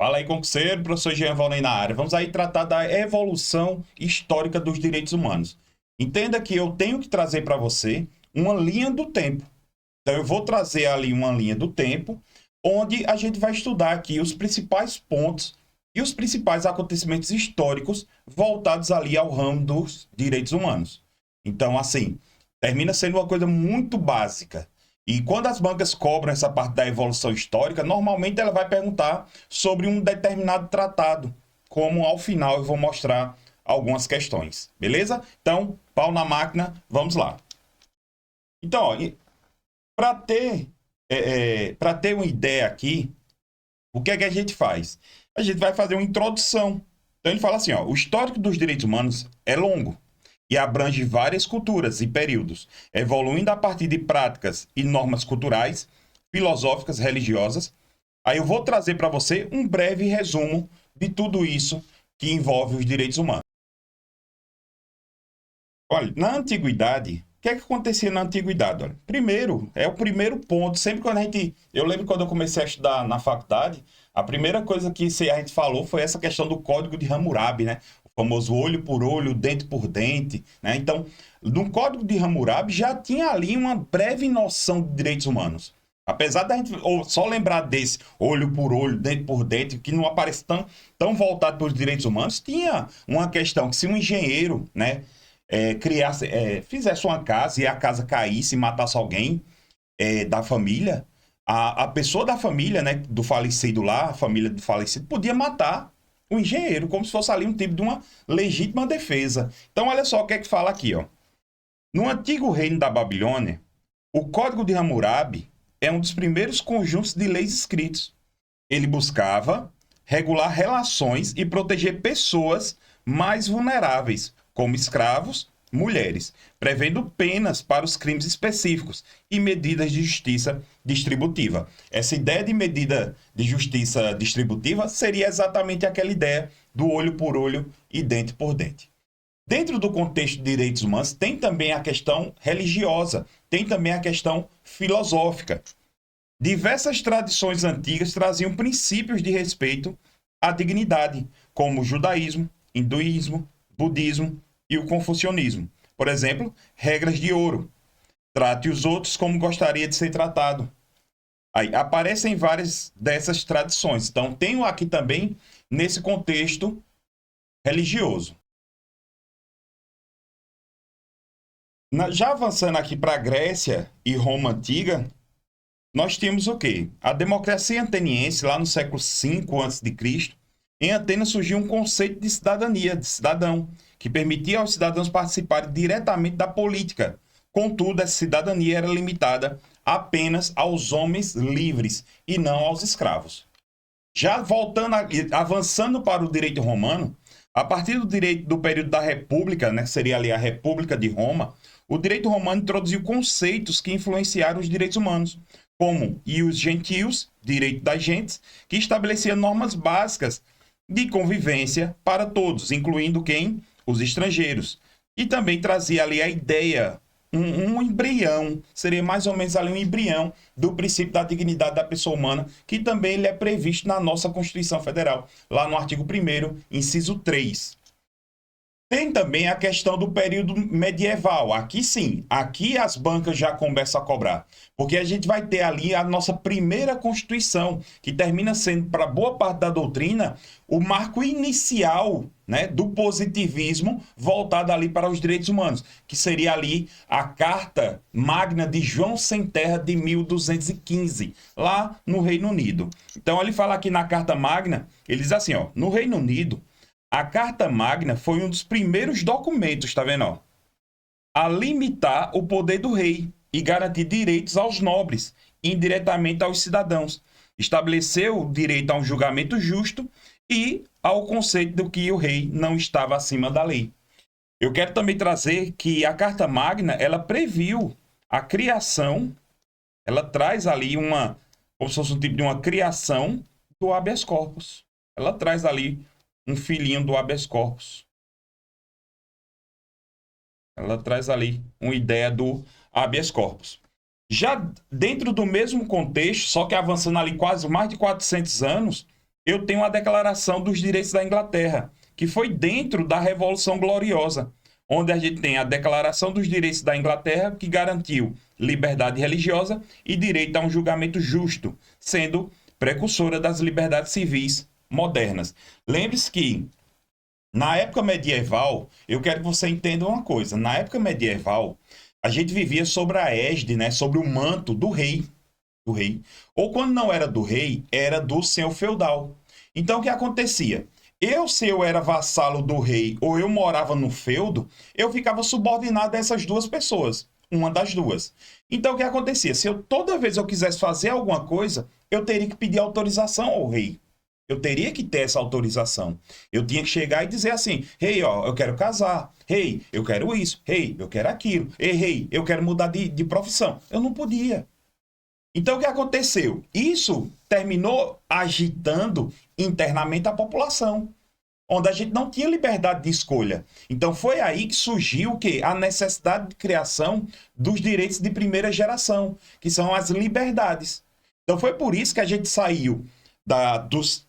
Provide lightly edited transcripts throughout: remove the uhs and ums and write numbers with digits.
Fala aí, concurseiro, professor Jean Valnei na área. Vamos aí tratar da evolução histórica dos direitos humanos. Entenda que eu tenho que trazer para você uma linha do tempo. Então, eu vou trazer ali uma linha do tempo, onde a gente vai estudar aqui os principais pontos e os principais acontecimentos históricos voltados ali ao ramo dos direitos humanos. Então, assim, termina sendo uma coisa muito básica. E quando as bancas cobram essa parte da evolução histórica, normalmente ela vai perguntar sobre um determinado tratado, como ao final eu vou mostrar algumas questões, beleza? Então, pau na máquina, vamos lá. Então, para ter uma ideia aqui, o que é que a gente faz? A gente vai fazer uma introdução. Então ele fala assim, ó, o histórico dos direitos humanos é longo e abrange várias culturas e períodos, evoluindo a partir de práticas e normas culturais, filosóficas, religiosas. Aí eu vou trazer para você um breve resumo de tudo isso que envolve os direitos humanos. Olha, na antiguidade, o que é que acontecia na antiguidade? Olha, primeiro, é o primeiro ponto. Sempre quando a gente. Eu lembro quando eu comecei a estudar na faculdade, a primeira coisa que a gente falou foi essa questão do Código de Hammurabi, né? O famoso olho por olho, dente por dente, né? Então, no Código de Hammurabi já tinha ali uma breve noção de direitos humanos. Apesar da gente só lembrar desse olho por olho, dente por dente, que não aparece tão voltado para os direitos humanos, tinha uma questão que se um engenheiro, né? Fizesse uma casa e a casa caísse e matasse alguém da família, a pessoa da família, né, do falecido lá, a família do falecido, podia matar o engenheiro, como se fosse ali um tipo de uma legítima defesa. Então, olha só o que é que fala aqui, ó. No antigo reino da Babilônia, o Código de Hammurabi é um dos primeiros conjuntos de leis escritos. Ele buscava regular relações e proteger pessoas mais vulneráveis, como escravos, mulheres, prevendo penas para os crimes específicos e medidas de justiça distributiva. Essa ideia de medida de justiça distributiva seria exatamente aquela ideia do olho por olho e dente por dente. Dentro do contexto de direitos humanos, tem também a questão religiosa, tem também a questão filosófica. Diversas tradições antigas traziam princípios de respeito à dignidade, como o judaísmo, hinduísmo, budismo e o confucionismo. Por exemplo, regras de ouro. Trate os outros como gostaria de ser tratado. Aí aparecem várias dessas tradições. Então, tenho aqui também nesse contexto religioso. Já avançando aqui para a Grécia e Roma Antiga, nós temos o quê? A democracia ateniense, lá no século V a.C., em Atenas surgiu um conceito de cidadania, de cidadão, que permitia aos cidadãos participarem diretamente da política. Contudo, essa cidadania era limitada apenas aos homens livres e não aos escravos. Já avançando para o direito romano, a partir do período da República, né, que seria ali a República de Roma, o direito romano introduziu conceitos que influenciaram os direitos humanos, como ius gentius, direito das gentes, que estabelecia normas básicas de convivência para todos, incluindo quem? Os estrangeiros. E também trazia ali a ideia, um embrião, seria mais ou menos ali um embrião do princípio da dignidade da pessoa humana, que também ele é previsto na nossa Constituição Federal, lá no artigo 1º, inciso 3. Tem também a questão do período medieval. Aqui sim, aqui as bancas já começam a cobrar. Porque a gente vai ter ali a nossa primeira Constituição, que termina sendo, para boa parte da doutrina, o marco inicial, né, do positivismo voltado ali para os direitos humanos, que seria ali a Carta Magna de João Sem Terra de 1215, lá no Reino Unido. Então ele fala aqui na Carta Magna, ele diz assim, ó, no Reino Unido, a Carta Magna foi um dos primeiros documentos, tá vendo, ó, a limitar o poder do rei e garantir direitos aos nobres, indiretamente aos cidadãos. Estabeleceu o direito a um julgamento justo e ao conceito de que o rei não estava acima da lei. Eu quero também trazer que a Carta Magna, ela previu a criação, ela traz ali como se fosse um tipo de uma criação do habeas corpus. Ela traz ali um filhinho do habeas corpus. Ela traz ali uma ideia do habeas corpus. Já dentro do mesmo contexto, só que avançando ali quase mais de 400 anos, eu tenho a Declaração dos Direitos da Inglaterra, que foi dentro da Revolução Gloriosa, onde a gente tem a Declaração dos Direitos da Inglaterra, que garantiu liberdade religiosa e direito a um julgamento justo, sendo precursora das liberdades civis modernas. Lembre-se que, na época medieval, eu quero que você entenda uma coisa, na época medieval, a gente vivia sobre a égide, né, sobre o manto do rei. Ou quando não era do rei, era do senhor feudal. Então, o que acontecia? Se eu era vassalo do rei ou eu morava no feudo, eu ficava subordinado a essas duas pessoas, uma das duas. Então, o que acontecia? Se toda vez eu quisesse fazer alguma coisa, eu teria que pedir autorização ao rei. Eu teria que ter essa autorização. Eu tinha que chegar e dizer assim, rei, ó, eu quero casar. Rei, eu quero isso. Rei, eu quero aquilo. Rei, eu quero mudar de profissão. Eu não podia. Então, o que aconteceu? Isso terminou agitando internamente a população, onde a gente não tinha liberdade de escolha. Então, foi aí que surgiu o quê? A necessidade de criação dos direitos de primeira geração, que são as liberdades. Então, foi por isso que a gente saiu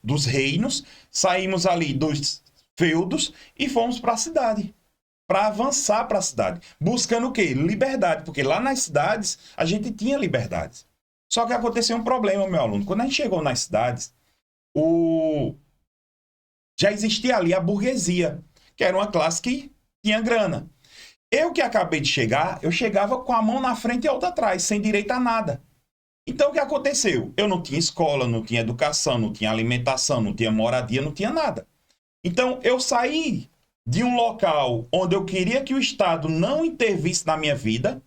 dos reinos, saímos ali dos feudos e fomos para a cidade, para avançar para a cidade, buscando o quê? Liberdade, porque lá nas cidades a gente tinha liberdades. Só que aconteceu um problema, meu aluno. Quando a gente chegou nas cidades, já existia ali a burguesia, que era uma classe que tinha grana. Eu que acabei de chegar, eu chegava com a mão na frente e a outra atrás, sem direito a nada. Então, o que aconteceu? Eu não tinha escola, não tinha educação, não tinha alimentação, não tinha moradia, não tinha nada. Então, eu saí de um local onde eu queria que o Estado não intervisse na minha vida,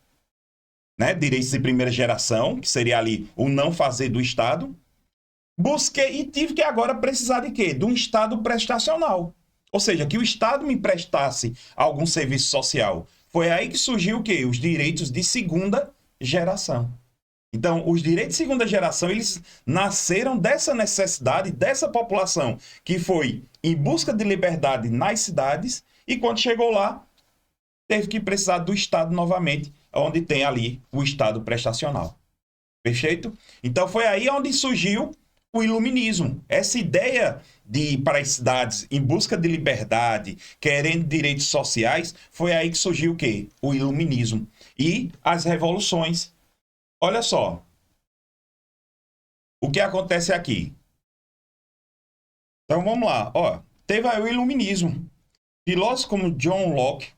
né, direitos de primeira geração, que seria ali o não fazer do Estado. Busquei e tive que agora precisar de quê? De um Estado prestacional. Ou seja, que o Estado me prestasse algum serviço social. Foi aí que surgiu o quê? Os direitos de segunda geração. Então, os direitos de segunda geração, eles nasceram dessa necessidade, dessa população que foi em busca de liberdade nas cidades e quando chegou lá, teve que precisar do Estado novamente, onde tem ali o Estado prestacional. Perfeito? Então foi aí onde surgiu o iluminismo. Essa ideia de ir para as cidades em busca de liberdade, querendo direitos sociais, foi aí que surgiu o quê? O iluminismo. E as revoluções. Olha só. O que acontece aqui? Então vamos lá. Ó, teve aí o iluminismo. Filósofos como John Locke,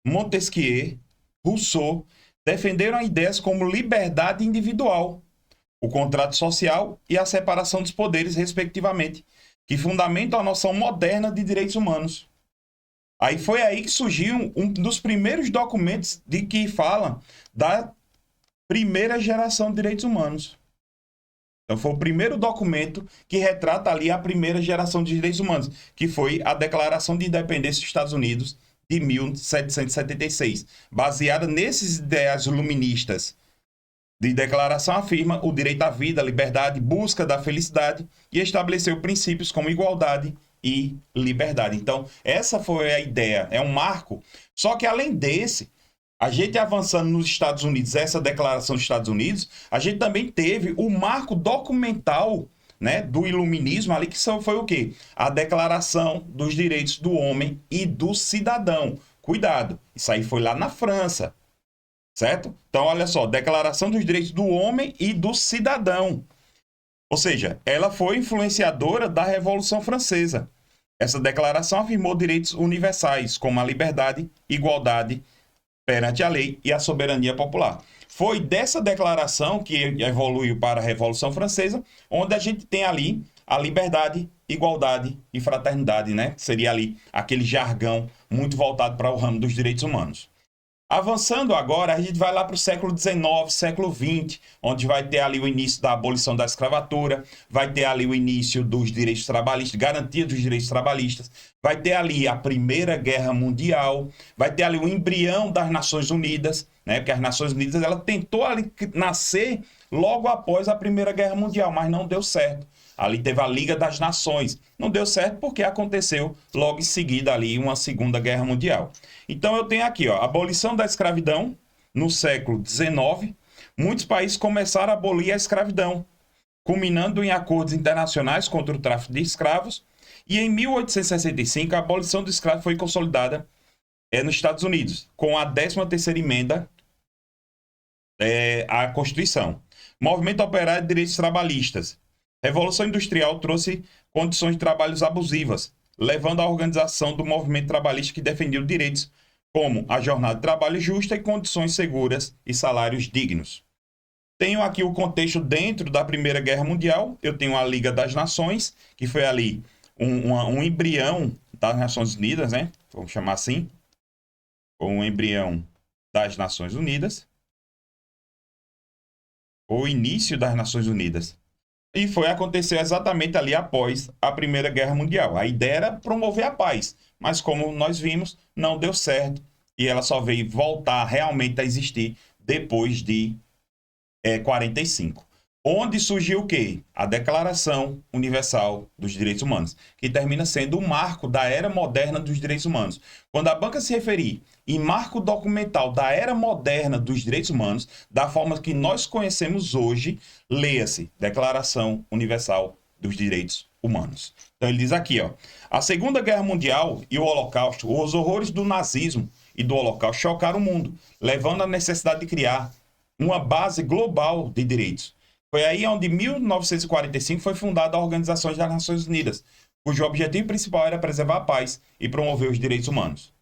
Montesquieu, Rousseau defenderam ideias como liberdade individual, o contrato social e a separação dos poderes, respectivamente, que fundamentam a noção moderna de direitos humanos. Aí foi aí que surgiu um dos primeiros documentos de que fala da primeira geração de direitos humanos. Então foi o primeiro documento que retrata ali a primeira geração de direitos humanos, que foi a Declaração de Independência dos Estados Unidos de 1776. Baseada nesses ideais iluministas de declaração, afirma o direito à vida, liberdade, busca da felicidade e estabeleceu princípios como igualdade e liberdade. Então, essa foi a ideia, é um marco. Só que além desse, a gente avançando nos Estados Unidos, essa declaração dos Estados Unidos, a gente também teve o marco documental, né, do iluminismo ali, que foi o quê? A Declaração dos Direitos do Homem e do Cidadão. Cuidado, isso aí foi lá na França, certo? Então, olha só, Declaração dos Direitos do Homem e do Cidadão. Ou seja, ela foi influenciadora da Revolução Francesa. Essa declaração afirmou direitos universais, como a liberdade, igualdade perante a lei e a soberania popular. Foi dessa declaração que evoluiu para a Revolução Francesa, onde a gente tem ali a liberdade, igualdade e fraternidade, né? Seria ali aquele jargão muito voltado para o ramo dos direitos humanos. Avançando agora, a gente vai lá para o século XIX, século XX, onde vai ter ali o início da abolição da escravatura, vai ter ali o início dos direitos trabalhistas, garantia dos direitos trabalhistas, vai ter ali a Primeira Guerra Mundial, vai ter ali o embrião das Nações Unidas, né? Porque as Nações Unidas ela tentou ali nascer logo após a Primeira Guerra Mundial, mas não deu certo. Ali teve a Liga das Nações. Não deu certo porque aconteceu logo em seguida ali uma Segunda Guerra Mundial. Então eu tenho aqui, ó, a abolição da escravidão no século XIX. Muitos países começaram a abolir a escravidão. culminando em acordos internacionais contra o tráfico de escravos, e em 1865 a abolição do escravo foi consolidada nos Estados Unidos, com a 13ª emenda à Constituição. Movimento operário de direitos trabalhistas. Revolução Industrial trouxe condições de trabalhos abusivas, levando à organização do movimento trabalhista que defendia os direitos como a jornada de trabalho justa e condições seguras e salários dignos. Tenho aqui o contexto dentro da Primeira Guerra Mundial. Eu tenho a Liga das Nações, que foi ali um embrião das Nações Unidas, né? Vamos chamar assim. Um embrião das Nações Unidas. O início das Nações Unidas. E foi acontecer exatamente ali após a Primeira Guerra Mundial. A ideia era promover a paz, mas como nós vimos, não deu certo. E ela só veio voltar realmente a existir depois de 45. Onde surgiu o quê? A Declaração Universal dos Direitos Humanos, que termina sendo o marco da era moderna dos direitos humanos. Quando a banca se referir em marco documental da era moderna dos direitos humanos, da forma que nós conhecemos hoje, leia-se Declaração Universal dos Direitos Humanos. Então ele diz aqui, ó, a Segunda Guerra Mundial e o Holocausto, os horrores do nazismo e do Holocausto chocaram o mundo, levando à necessidade de criar uma base global de direitos. Foi aí onde, em 1945, foi fundada a Organização das Nações Unidas, cujo objetivo principal era preservar a paz e promover os direitos humanos.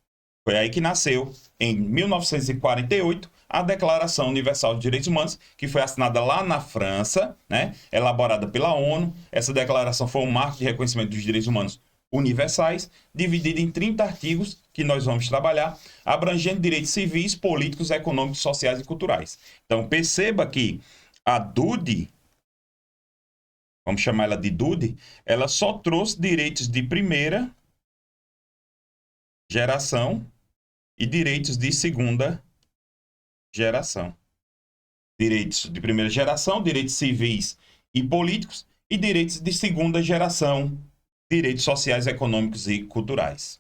Foi aí que nasceu, em 1948, a Declaração Universal dos Direitos Humanos, que foi assinada lá na França, né, elaborada pela ONU. Essa declaração foi um marco de reconhecimento dos direitos humanos universais, dividida em 30 artigos que nós vamos trabalhar, abrangendo direitos civis, políticos, econômicos, sociais e culturais. Então, perceba que a DUDE, vamos chamar ela de DUDE, ela só trouxe direitos de primeira geração e direitos de segunda geração. Direitos de primeira geração, direitos civis e políticos, e direitos de segunda geração, direitos sociais, econômicos e culturais.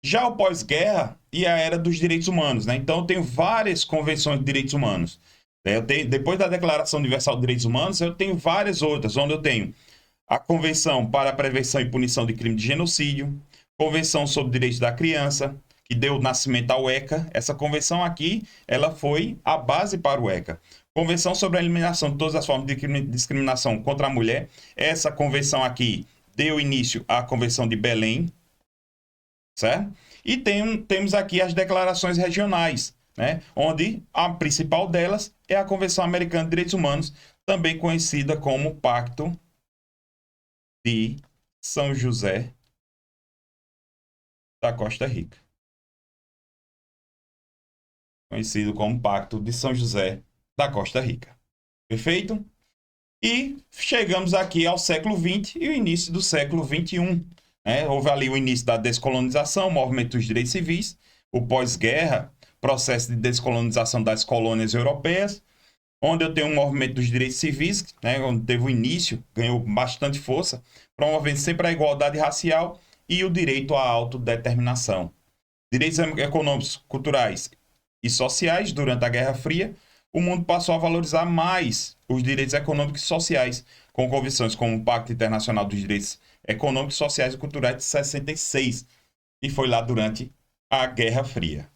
Já o pós-guerra e a era dos direitos humanos, né? Então eu tenho várias convenções de direitos humanos. Depois da Declaração Universal de Direitos Humanos, eu tenho várias outras, onde eu tenho a Convenção para a Prevenção e Punição de Crime de Genocídio, Convenção sobre Direitos da Criança, que deu nascimento ao ECA. Essa convenção aqui, ela foi a base para o ECA. Convenção sobre a Eliminação de Todas as Formas de Discriminação contra a Mulher. Essa convenção aqui deu início à Convenção de Belém, certo? E temos aqui as declarações regionais, né? Onde a principal delas é a Convenção Americana de Direitos Humanos, também conhecida como Pacto de São José da Costa Rica. Conhecido como Pacto de São José da Costa Rica. Perfeito? E chegamos aqui ao século XX e o início do século XXI. Houve ali o início da descolonização, o movimento dos direitos civis, o pós-guerra, processo de descolonização das colônias europeias, onde eu tenho um movimento dos direitos civis, né, onde teve o início, ganhou bastante força, promovendo sempre a igualdade racial e o direito à autodeterminação. Direitos econômicos, culturais e sociais. Durante a Guerra Fria, o mundo passou a valorizar mais os direitos econômicos e sociais, com convenções como o Pacto Internacional dos Direitos Econômicos, Sociais e Culturais de 66, e foi lá durante a Guerra Fria.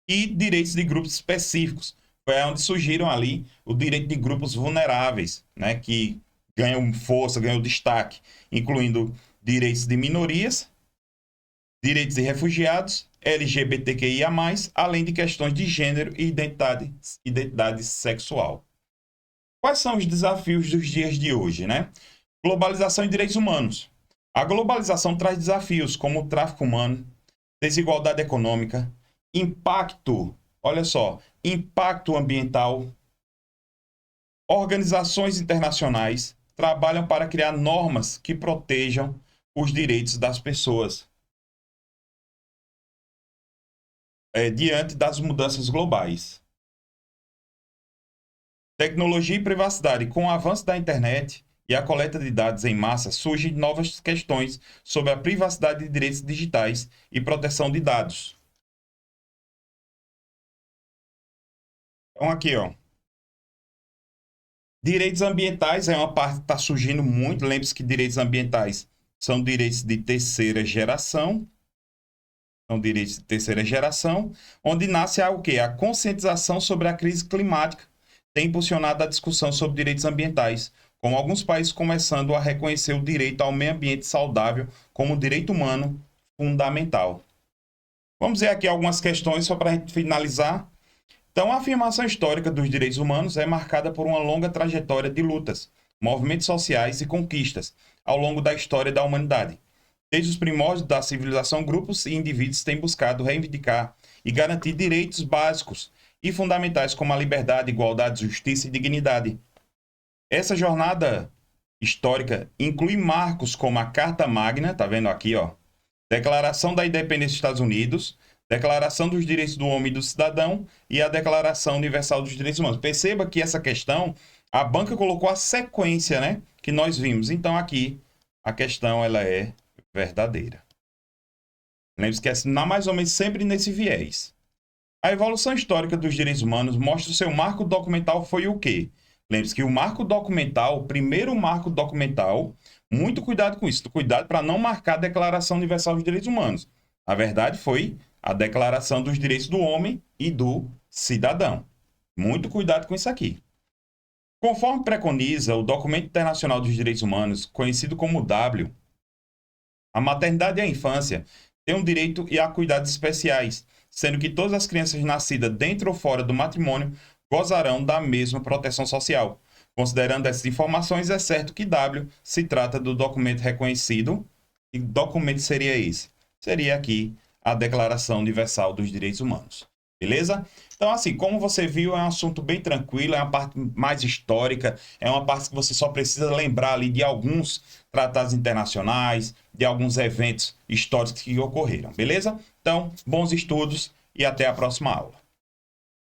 E direitos de grupos específicos. Foi onde surgiram ali o direito de grupos vulneráveis, né, que ganham força, ganham destaque, incluindo direitos de minorias, direitos de refugiados, LGBTQIA+, além de questões de gênero e identidade sexual. Quais são os desafios dos dias de hoje, né? Globalização e direitos humanos. A globalização traz desafios como o tráfico humano, desigualdade econômica, impacto, olha só, impacto ambiental. Organizações internacionais trabalham para criar normas que protejam os direitos das pessoas diante das mudanças globais. Tecnologia e privacidade. Com o avanço da internet e a coleta de dados em massa, surgem novas questões sobre a privacidade de direitos digitais e proteção de dados. Então aqui, ó. Direitos ambientais é uma parte que está surgindo muito. Lembre-se que direitos ambientais são direitos de terceira geração. São direitos de terceira geração, onde nasce o quê? A conscientização sobre a crise climática tem impulsionado a discussão sobre direitos ambientais, com alguns países começando a reconhecer o direito ao meio ambiente saudável como um direito humano fundamental. Vamos ver aqui algumas questões só para a gente finalizar. Então, a afirmação histórica dos direitos humanos é marcada por uma longa trajetória de lutas, movimentos sociais e conquistas ao longo da história da humanidade. Desde os primórdios da civilização, grupos e indivíduos têm buscado reivindicar e garantir direitos básicos e fundamentais como a liberdade, igualdade, justiça e dignidade. Essa jornada histórica inclui marcos como a Carta Magna, tá vendo aqui, ó, Declaração da Independência dos Estados Unidos, Declaração dos Direitos do Homem e do Cidadão e a Declaração Universal dos Direitos Humanos. Perceba que essa questão, a banca colocou a sequência, né, que nós vimos. Então aqui a questão ela é verdadeira. Lembre-se que é mais ou menos sempre nesse viés. A evolução histórica dos direitos humanos mostra o seu marco documental foi o quê? Lembre-se que o marco documental, o primeiro marco documental, muito cuidado com isso, cuidado para não marcar a Declaração Universal dos Direitos Humanos. A verdade foi a Declaração dos Direitos do Homem e do Cidadão. Muito cuidado com isso aqui. Conforme preconiza o Documento Internacional dos Direitos Humanos, conhecido como W, a maternidade e a infância têm um direito a cuidados especiais, sendo que todas as crianças nascidas dentro ou fora do matrimônio gozarão da mesma proteção social. Considerando essas informações, é certo que W se trata do documento reconhecido. E que documento seria esse? Seria aqui a Declaração Universal dos Direitos Humanos. Beleza? Então, assim, como você viu, é um assunto bem tranquilo, é uma parte mais histórica, é uma parte que você só precisa lembrar ali de alguns tratados internacionais, de alguns eventos históricos que ocorreram, beleza? Então, bons estudos e até a próxima aula.